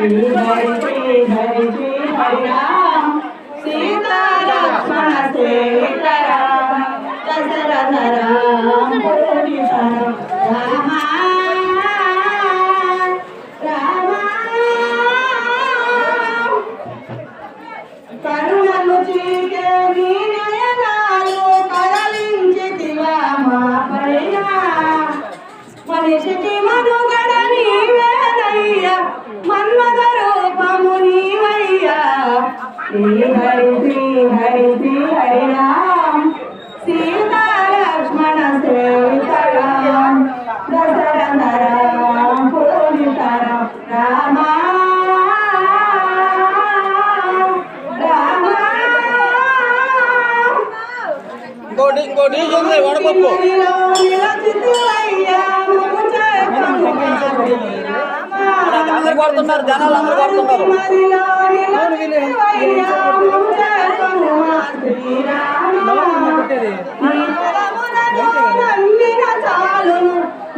हरि श्री हरि राम सीता लक्ष्मण सीता राम दशरथ राम पूजित राम राम करुणनु चीके नी नयनाలు కదలించితివా మా పైన మనిషికి మనుగడ నీవేనయ్యా మన్మథ రూపము నీవయ్యా శ్రీ హరి రామ సీతా లక్ష్మణ సేవిత రామ దశరథ రామ పూజిత రామ ఇంకోటి వడపప్పు అందరు కొడుతున్నారు, జనాలు అందరూ కొడుతున్నారు.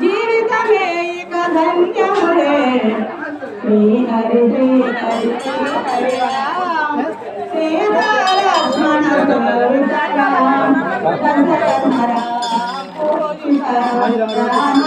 జీవితమే ఇక ధన్యములే శ్రీ హరి రామ సీతా లక్ష్మణ రామ దశరథ రామ పూజిత రామ